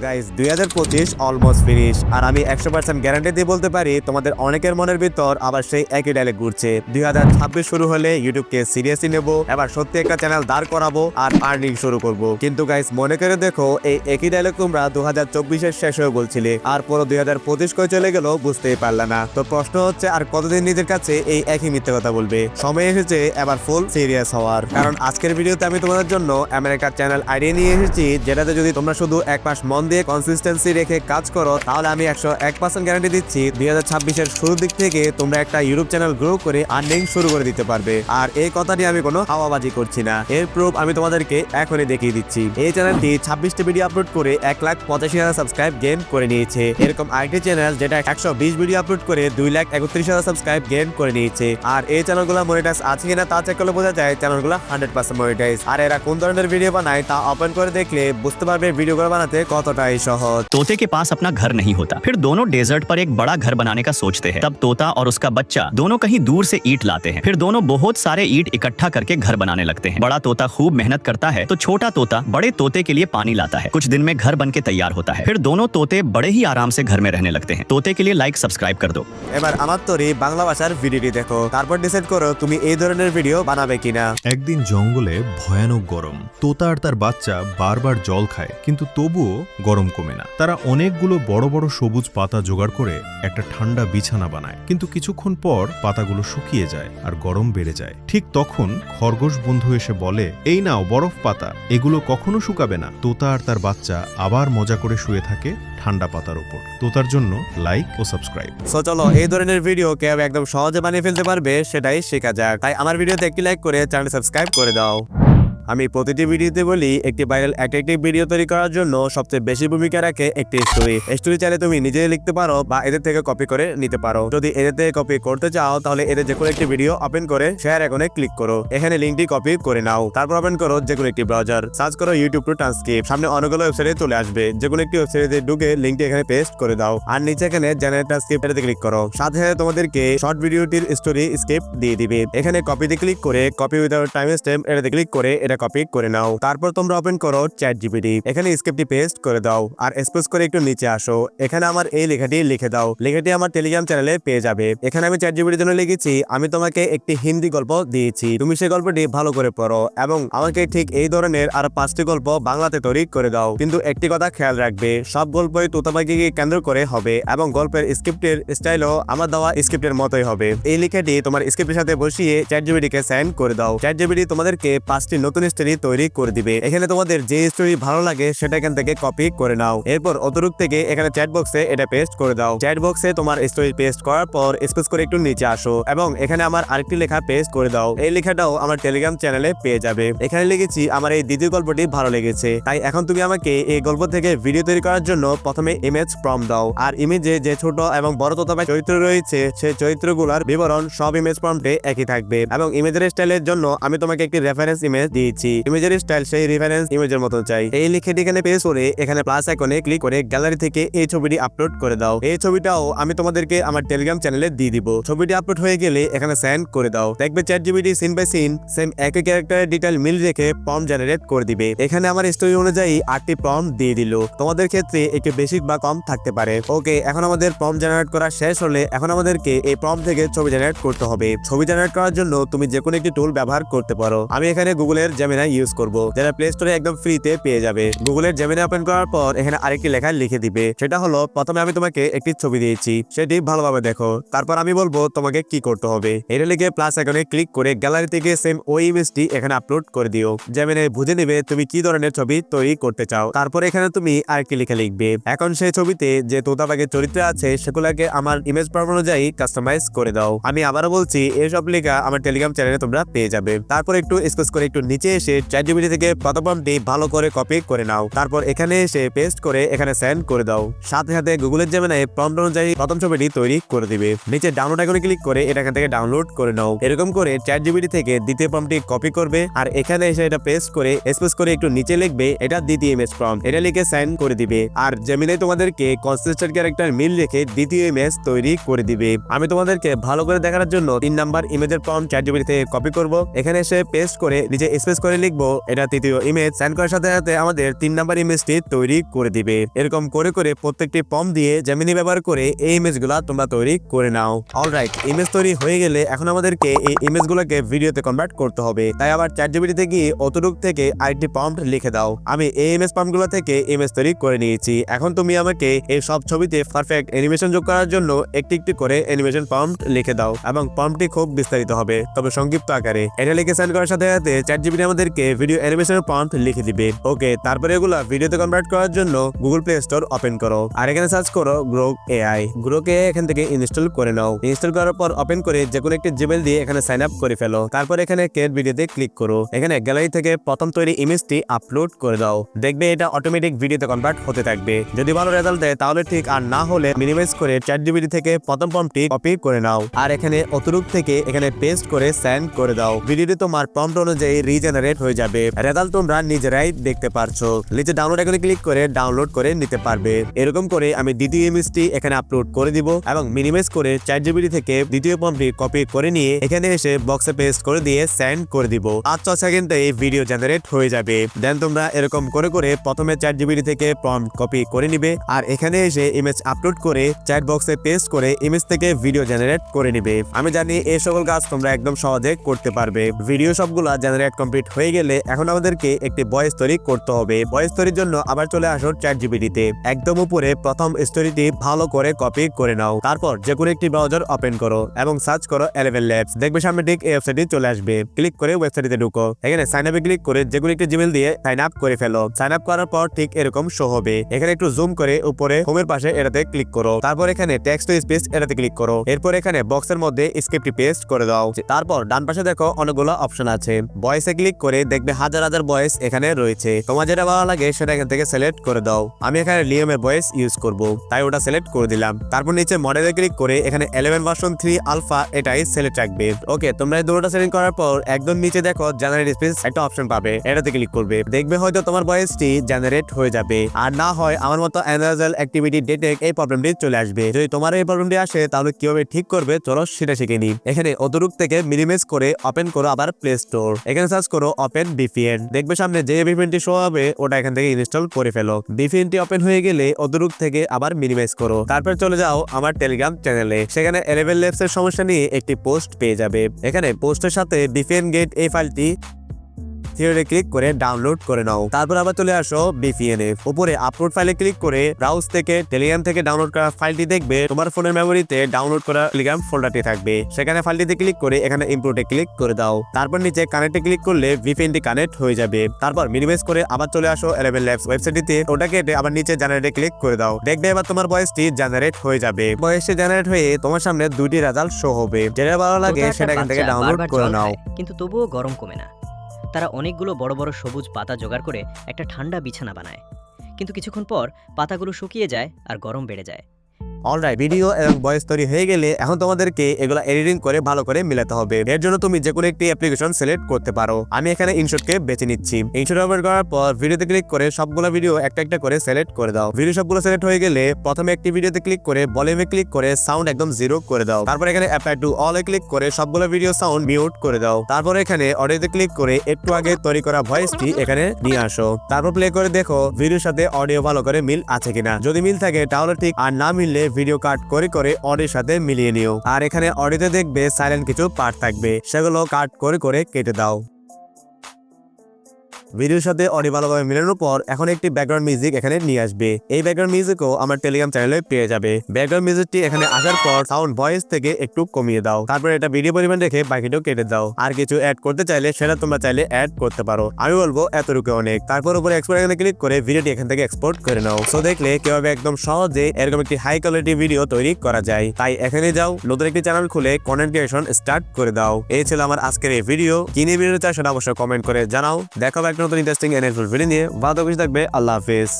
Guys 2025 almost finish, আর আমি 100% guarantee দিয়ে বলতে পারি তোমাদের অনেকের মনের ভিতর আবার সেই একই ডায়লগ ঘুরছে। 2026 শুরু হলে ইউটিউবকে সিরিয়াসলি নেব, এবার সত্যি একটা চ্যানেল দাঁড় করাবো আর আর্নিং শুরু করব। কিন্তু গাইস মনে করে দেখো, এই একই ডায়লগ তোমরা 2024-এর শেষ হয়ে বলছিলে, আর পুরো 2025 কই চলে গেল বুঝতেই পারলা না। তো প্রশ্ন হচ্ছে, আর কতদিন নিজের কাছে এই একই মিথ্যে কথা বলবে? সময় এসেছে এবার ফুল সিরিয়াস হওয়ার। কারণ আজকের ভিডিওতে আমি তোমাদের জন্য এমন একটা চ্যানেল আইডিয়া নিয়ে এসেছি, যেটাতে যদি তোমরা শুধু এক মাস মন দিয়ে কনসিস্টেন্সি রেখে কাজ করো, তাহলে আমি 101% গ্যারান্টি দিচ্ছি 2026-এর শুরুর দিক থেকে তোমরা একটা ইউটিউব চ্যানেল গ্রো করে আর্নিং শুরু করে দিতে পারবে। আর এই কথাটি আমি কোনো হাওয়াবাজি করছি না, এর প্রুফ আমি তোমাদেরকে এখনই দেখিয়ে দিচ্ছি। এই চ্যানেলটি 26টি ভিডিও আপলোড করে 1,85,000 সাবস্ক্রাইব গেইন করে নিয়েছে। এরকম আরেকটি চ্যানেল যেটা 120 ভিডিও আপলোড করে 2,31,000 সাবস্ক্রাইব গেইন করে নিয়েছে। আর এই চ্যানেলগুলো মনিটাইজ আছে কিনা তা চেক করলে বোঝা যায় চ্যানেলগুলো 100% মনিটাইজ। আর এরা কোন ধরনের ভিডিও বানায় তা ওপেন করে দেখলে বুঝতে পারবে ভিডিওগুলো বানাতে কতটাই সহজ। तोते के पास अपना घर नहीं होता, फिर दोनों डेजर्ट पर एक बड़ा घर बनाने का सोचते हैं। तब तोता और उसका बच्चा दोनों कहीं दूर से ईंट लाते हैं, फिर दोनों बहुत सारे ईंट इकट्ठा करके घर बनाने लगते हैं। बड़ा तोता खूब मेहनत करता है तो छोटा तोता बड़े तोते के लिए पानी लाता है। कुछ दिन में घर बन के तैयार होता है, फिर दोनों तोते बड़े ही आराम से घर में रहने लगते हैं। तोते के लिए लाइक सब्सक्राइब कर दो। এবার আমার তৈরি বাংলা ভাষার ভিডিওটি দেখো, তারপর ডিসাইড করো তুমি এই ধরনের ভিডিও বানাবে কিনা। একদিন জঙ্গলে ভয়ানক গরম। তোতা আর তার বাচ্চা বারবার জল খায়, কিন্তু তবুও গরম কমে না। তারা অনেকগুলো বড় বড় সবুজ পাতা জোগাড় করে একটা ঠান্ডা বিছানা বানায়, কিন্তু কিছুক্ষণ পর পাতাগুলো শুকিয়ে যায় আর গরম বেড়ে যায়। ঠিক তখন খরগোশ বন্ধু এসে বলে, এই নাও বরফ পাতা, এগুলো কখনো শুকাবে না। তোতা আর তার বাচ্চা আবার মজা করে শুয়ে থাকে ঠান্ডা পাতার উপর। তোতার জন্য লাইক ও সাবস্ক্রাইব। সো চলো এই ধরনের ভিডিও কেউ একদম সহজে বানিয়ে ফেলতে পারবে সেটাই শেখা যাক। তাই আমার ভিডিওতে একটি লাইক করে চ্যানেল সাবস্ক্রাইব করে দাও। আমি প্রতিটি ভিডিওতে বলি, একটি ভাইরাল অ্যাট্রাকটিভ ভিডিও তৈরি করার জন্য সবচেয়ে বেশি ভূমিকা রাখে একটি স্টোরি চাইলে তুমি নিজেই লিখতে পারো বা এদের থেকে কপি করে নিতে পারো। যদি এদের থেকে কপি করতে চাও তাহলে এদের যে কোনো একটি ভিডিও ওপেন করে শেয়ার আইকনে ক্লিক করো, এখানে লিংকটি কপি করে নাও, তারপর ওপেন করো যে কোনো একটি ব্রাউজার, সার্চ করো ইউটিউব টু ট্রান্সক্রিপ্ট। সামনে অনেকগুলো ওয়েবসাইটে চলে আসবে, যে কোনো একটি ওয়েবসাইটে ঢুকে লিংকটি এখানে পেস্ট করে দাও, আর নিচে এখানে জেনারেট ট্রান্সক্রিপ্ট এটাতে ক্লিক করো। সাথে সাথে তোমাদেরকে শর্ট ভিডিওটির স্টোরি স্ক্রিপ্ট দিয়ে দিবে। এখানে কপিতে ক্লিক করে কপি উইদাউট টাইম স্ট্যাম্প এটাতে ক্লিক করে এটা কপি করে নাও। তারপর তোমরা ওপেন করো ChatGPT, এখানে স্ক্রিপ্টটি পেস্ট করে দাও আর স্পেস করে একটু নিচে আসো, এখানে আমার এই লেখাটি লিখে দাও। লেখাটি আমার টেলিগ্রাম চ্যানেলে পেয়ে যাবে। এখানে আমি ChatGPT জন্য লিখেছি, আমি তোমাকে একটি হিন্দি গল্প দিয়েছি, তুমি সেই গল্পটি ভালো করে পড়ো এবং আমাকে ঠিক এই ধরনের আর 5টি গল্প বাংলাতে তৈরি করে দাও। কিন্তু একটি কথা খেয়াল রাখবে, সব গল্পই তোতা পাখিকে কেন্দ্র করে হবে এবং গল্পের স্ক্রিপ্টের স্টাইলও আমার দেওয়া স্ক্রিপ্টের মতোই হবে। এই লেখাটি তোমার স্ক্রিপ্টের সাথে বসিয়ে ChatGPT কে সেন্ড করে দাও। ChatGPT তোমাদেরকে 5টি নতুন স্টোরি তৈরি করে দিবে। এখানে তোমাদের যে স্টোরি ভালো লাগে সেটা এখান থেকে কপি করে নাও। এরপর অতটুক থেকে এখানে চ্যাট বক্সে এটা পেস্ট করে দাও। চ্যাট বক্সে তোমার স্টোরি পেস্ট করার পর স্পেস করে একটু নিচে আসো এবং এখানে আমার আরেকটি লেখা পেস্ট করে দাও। এই লেখাটাও আমার টেলিগ্রাম চ্যানেলে পেয়ে যাবে। এখানে লিখেছি, আমার এই দ্বিতীয় গল্পটি ভালো লেগেছে, তাই এখন তুমি আমাকে এই গল্প থেকে ভিডিও তৈরি করার জন্য প্রথমে ইমেজ প্রম্পট দাও। আর ইমেজে যে ছোট এবং বড় তোতা চরিত্র রয়েছে সেই চরিত্রগুলোর বিবরণ সব ইমেজ প্রম্পটে একই থাকবে এবং ইমেজের স্টাইলের জন্য আমি তোমাকে একটি রেফারেন্স ইমেজ দিয়েছি। ইমেজের স্টাইল সেই রেফারেন্স ইমেজের মতো চাই। এই লিখেটি এখানে পেস্ট করে এখানে প্লাস আইকনে ক্লিক করে গ্যালারি থেকে এই ছবিটি আপলোড করে দাও। এই ছবিটাও আমি তোমাদেরকে আমার টেলিগ্রাম চ্যানেলে দিয়ে দিব। ছবিটি আপলোড হয়ে গেলে এখানে সেন্ড করে দাও। দেখবে ChatGPT scene by scene same একই ক্যারেক্টারের ডিটেইল মিল রেখে প্রম্পট জেনারেট করে দিবে। এখানে আমার স্টোরি অনুযায়ী 8টি প্রম্পট দিয়ে দিল, তোমাদের ক্ষেত্রে একটু বেশি বা কম থাকতে পারে। ওকে, এখন আমাদের প্রম্পট জেনারেট করা শেষ হলে এখন আমাদেরকে এই প্রম্পট থেকে ছবি জেনারেট করতে হবে। ছবি জেনারেট করার জন্য তুমি যে কোনো একটি টুল ব্যবহার করতে পারো। আমি এখানে গুগলের জেমিনাই ইউজ করব, যেটা প্লে স্টোরে একদম ফ্রিতে পেয়ে যাবে। গুগলের জেমিনাই ওপেন করার পর এখানে আরেকটি লেখা লিখে দিবে, সেটা হলো প্রথমে আমি তোমাকে একটি ছবি দিয়েছি, সেটি ভালোভাবে দেখো, তারপর আমি বলবো তোমাকে কি করতে হবে। এটা লিখে প্লাস আইকনে ক্লিক করে গ্যালারি থেকে সেম ওই ইমেজটি এখানে আপলোড করে দিও। জেমিনাই বুঝে নেবে তুমি কি ধরনের ছবি তৈরি করতে চাও। তারপর এখানে তুমি আরেকটি লেখা লিখবে। এখন সেই ছবিতে যে তোতা পাখির চরিত্র আছে সেগুলোকে আমার ইমেজ প্রম্পট অনুযায়ী কাস্টমাইজ করে দাও। আমি আবারও বলছি, এইসব লেখা আমার টেলিগ্রাম চ্যানেলে তোমরা পেয়ে যাবে। তারপর একটু স্পেস করে একটু নিচে এসে ChatGPT থেকে প্রথম প্রম্পটটি ভালো করে কপি করে নাও, তারপর এখানে এসে পেস্ট করে এখানে সেন্ড করে দাও। সাথে সাথে গুগলের জেমিনাই প্রম্পট অনুযায়ী প্রথম ছবিটি তৈরি করে দিবে। নিচে ডাউনলোড আইকনে ক্লিক করে এটা এখান থেকে ডাউনলোড করে নাও। এরকম করে ChatGPT থেকে দ্বিতীয় প্রম্পটটি কপি করবে আর এখানে এসে এটা পেস্ট করে স্পেস করে একটু নিচে লিখবে এটা দ্বিতীয় ইমেজ প্রম্পট, এটা লিখে সেন্ড করে দিবে। আর জেমিনাই তোমাদেরকে কনসিস্টেন্ট ক্যারেক্টার মিল রেখে দ্বিতীয় ইমেজ তৈরি করে দিবে। আমি তোমাদেরকে ভালো করে দেখানোর জন্য 3 নাম্বার ইমেজের প্রম্পট ChatGPT থেকে কপি করব, এখানে এসে পেস্ট করে নিচে স্পেস করে লিখবো এটা তৃতীয় ইমেজ। সেন্ড করার সাথে সাথে আমাদের 3 নাম্বার ইমেজটি তৈরি করে দিবে। এরকম করে করে প্রত্যেকটি প্রম্পট দিয়ে জেমিনি ব্যবহার করে এই ইমেজগুলা তোমরা তৈরি করে নাও। অলরাইট, ইমেজ তৈরি হয়ে গেলে এখন আমাদেরকে এই ইমেজগুলোকে ভিডিওতে কনভার্ট করতে হবে। তাই আবার চ্যাটজিপিটিতে গিয়ে অতটুক থেকে আরেকটি প্রম্পট লিখে দাও। আমি এই ইমেজ প্রম্পটগুলো থেকে ইমেজ তৈরি করে নিয়েছি। এখন তুমি আমাকে এই সব ছবিতে পারফেক্ট অ্যানিমেশন যোগ করার জন্য একটি একটি করে অ্যানিমেশন প্রম্পট লিখে দাও এবং প্রম্পটটি খুব বিস্তারিত হবে, তবে সংক্ষিপ্ত আকারে। এটা লিখে সেন্ড করার সাথে সাথে চ্যাটজিপিটি আমাদেরকে ভিডিও অ্যানিমেশনের প্রম্পট লিখে দিবে। ওকে, তারপরে এগুলো ভিডিওতে কনভার্ট করার জন্য গুগল প্লে স্টোর ওপেন করো আর এখানে সার্চ করো গ্রোক এআই। গ্রোক এআই এখান থেকে ইনস্টল করে নাও। ইনস্টল করার পর ওপেন করে যে কোনো একটি জিমেল দিয়ে এখানে সাইন আপ করে ফেলো। তারপর এখানে ক্রিয়েট ভিডিওতে ক্লিক করো। এখানে গ্যালারি থেকে প্রথম তৈরি ইমেজটি আপলোড করে দাও। দেখবে এটা অটোমেটিক ভিডিওতে কনভার্ট হতে থাকবে। যদি ভালো রেজাল্ট দেয় তাহলে ঠিক, আর না হলে মিনিমাইজ করে চ্যাটজিপিটি থেকে প্রথম প্রম্পটটি কপি করে নাও আর এখানে অতটুক থেকে এখানে পেস্ট করে সেন্ড করে দাও। ভিডিওটি তোমার প্রম্পট অনুযায়ী রিজেনারেট হয়ে যাবে। রেজাল্ট তোমরা নিজেরাই দেখতে পারছো। নিচে ডাউনলোড এখানে ক্লিক করে ডাউনলোড করে নিতে পারবে। এরকম করে আমি দ্বিতীয় ইমেজটি এখানে আপলোড করে দিব এবং মিনিমাইজ করে চ্যাটজিপিটি থেকে দ্বিতীয় প্রম্পটটি কপি করে নিয়ে এখানে এসে বক্সে পেস্ট করে দিয়ে সেন্ড করে দিব। 5 সেকেন্ডে এই ভিডিও জেনারেট হয়ে যাবে। দেন তোমরা এরকম করে করে প্রথমে চ্যাটজিপিটি থেকে প্রম্পট কপি করে নিবে আর এখানে এসে ইমেজ আপলোড করে চ্যাট বক্সে পেস্ট করে ইমেজ থেকে ভিডিও জেনারেট করে নিবে। আমি জানি এই সকল কাজ তোমরা একদম সহজে করতে পারবে। ভিডিও সবগুলা জেনারেট কমপ্লিট হয়ে গেলে এখন আমাদেরকে একটি ভয়েস তৈরি করতে হবে। ভয়েস তৈরির জন্য আবার চলে আসো চ্যাটজিপিটিতে। একদম উপরে প্রথম স্টোরিটি ভালো করে কপি করে নাও। তারপর যে কোনো একটি ব্রাউজার ওপেন করো এবং সার্চ করো 11 ল্যাবস। দেখবে সামনে ঠিক এই ওয়েবসাইটে চলে আসবে। ক্লিক করে ওয়েবসাইটে ঢুকো। এখানে সাইন আপে ক্লিক করে যে কোনো একটি জিমেল দিয়ে সাইন আপ করে ফেলো। সাইন আপ করার পর ঠিক এরকম শো হবে। এখানে একটু জুম করে উপরে হোমের পাশে এটাতে ক্লিক করো। তারপর এখানে টেক্সট টু স্পিচ এটাতে ক্লিক করো। এরপর এখানে বক্সের মধ্যে স্ক্রিপ্টটি পেস্ট করে দাও। তারপর ডান পাশে দেখো অনেকগুলো অপশন আছে। ভয়েসে ক্লিক করে দেখবে হাজার হাজার ভয়েস এখানে রয়েছে। তোমার যেটা ভালো লাগে সেটা এখান থেকে সিলেক্ট করে দাও। আমি এখানে লিয়ামের ভয়েস ইউজ করব, তাই ওটা সিলেক্ট করে দিলাম। তারপর নিচে মডেলে ক্লিক করে এখানে 11 ভার্সন 3 আলফা এটাই সিলেক্ট রাখবে। ওকে, তোমরা এই দুটোটা সেটিং করার পর একদম নিচে দেখো জেনারেট স্পিচ একটা অপশন পাবে, এটাতে ক্লিক করবে। দেখবে হয়তো তোমার ভয়েসটি জেনারেট হয়ে যাবে, আর না হয় আমার মতো অ্যানালাইজাল অ্যাক্টিভিটি ডিটেক্ট এই প্রবলেমটি চলে আসবে। যদি তোমার এই প্রবলেমটি আসে তাহলে কিভাবে ঠিক করবে চলো সেটা শিখে নিই। এখানে অতটুক থেকে মিনিমাইজ করে ওপেন করো আবার প্লে স্টোর। এখানে সার্চ করো ওপেন ভিপিএন। দেখবে সামনে যে ভিপিএনটি শো হবে ওটা এখান থেকে ইনস্টল করে ফেলো। ভিপিএনটি ওপেন হয়ে গেলে অতটুক থেকে আবার মিনিমাইজ করো। তারপর চলে যাও আমার টেলিগ্রাম চ্যানেলে। সেখানে 11 ল্যাবস এর সমস্যা নিয়ে একটি পোস্ট পেয়ে যাবে। এখানে পোস্টের সাথে ভিপিএন গেট এই ফাইলটি থিওরি ক্লিক করে ডাউনলোড করে নাও। তারপর আবার চলে আসো ভিপিএন এ। উপরে আপলোড ফাইলে ক্লিক করে ব্রাউজ থেকে টেলিগ্রাম থেকে ডাউনলোড করা ফাইলটি দেখবে তোমার ফোনের মেমোরিতে ডাউনলোড করা টেলিগ্রাম ফোল্ডারটি থাকবে। সেখানে ফাইলটিতে ক্লিক করে এখানে ইম্পোর্টে ক্লিক করে দাও। তারপর নিচে কানেক্টে ক্লিক করলে ভিপিএনটি কানেক্ট হয়ে যাবে। তারপর মিনিমাইজ করে আবার চলে আসো 11 ল্যাবস ওয়েবসাইটটিতে। ওটা কেটে আবার নিচে জেনারেটে ক্লিক করে দাও। দেখবে এবার তোমার ভয়েসটি জেনারেট হয়ে যাবে। ভয়েসটি জেনারেট হয়ে তোমার সামনে দুইটি রেজাল্ট শো হবে। যেটা ভালো লাগে সেটা এখান থেকে ডাউনলোড করে নাও। কিন্তু তবুও গরম কমে না। তারা অনেকগুলো বড় বড় সবুজ পাতা জোগাড় করে একটা ঠান্ডা বিছানা বানায়, কিন্তু কিছুক্ষণ পর পাতাগুলো শুকিয়ে যায় আর গরম বেড়ে যায়। অলরাইট, ভিডিও এবং ভয়েস তৈরি হয়ে গেলে এখন তোমাদেরকে এগুলা এডিটিং করে ভালো করে মিলাতে হবে। এর জন্য তুমি যে কোনো একটি অ্যাপ্লিকেশন সিলেক্ট করতে পারো। আমি এখানে ইনশটকে বেছে নিচ্ছি। ইনশট ওপেন করার পর ভিডিওতে ক্লিক করে সবগুলো ভিডিও একটা একটা করে সিলেক্ট করে দাও। ভিডিও সবগুলো সিলেক্ট হয়ে গেলে প্রথমে একটি ভিডিওতে ক্লিক করে ভলিউমে ক্লিক করে সাউন্ড একদম 0 করে দাও। তারপর এখানে apply to all A click করে সবগুলো ভিডিও সাউন্ড মিউট করে দাও। তারপর এখানে অডিওতে ক্লিক করে একটু আগে তৈরি করা ভয়েসটি এখানে নিয়ে আসো। তারপর প্লে করে দেখো ভিডিওর সাথে অডিও ভালো করে মিল আছে কিনা। যদি মিল থাকে তাহলে ঠিক, আর না মিললে ভিডিও কাট করে করে অডিওর সাথে মিলিয়ে নিও। আর এখানে অডিওতে দেখবে সাইলেন্ট কিছু পার্ট থাকবে, সেগুলো কাট করে করে কেটে দাও। ভিডিওর সাথে অডিও ভালোভাবে মিলানোর পর এখন একটি ব্যাকগ্রাউন্ড মিউজিক এখানে নিয়ে আসবে। এই ব্যাকগ্রাউন্ড মিউজিকও আমার টেলিগ্রাম চ্যানেলে পেয়ে যাবে। ব্যাকগ্রাউন্ড মিউজিকটি এখানে আসার পর সাউন্ড ভয়েস থেকে একটু কমিয়ে দাও। তারপর এটা ভিডিও পরিমাণ রেখে বাকিটাও কেটে দাও। আর কিছু অ্যাড করতে চাইলে সেটা তোমরা চাইলে অ্যাড করতে পারো। আমি বলবো এতটুকু অনেক। তারপর উপরে এক্সপোর্ট এখানে ক্লিক করে ভিডিওটি এখান থেকে এক্সপোর্ট করে নাও। সো দেখলে কিভাবে একদম সহজে এরকম একটি হাই কোয়ালিটি ভিডিও তৈরি করা যায়। তাই এখানে যাও, নতুন একটি চ্যানেল খুলে কন্টেন্ট ক্রিয়েশন স্টার্ট করে দাও। এই ছিল আমার আজকের এই ভিডিও। কি নিয়ে ভিডিও চাই সেটা অবশ্যই কমেন্ট করে জানাও। দেখাবো একটা নতুন ইন্টারেস্টিং ভিডিও নিয়ে। ভালো থাকবে। আল্লাহ হাফেজ।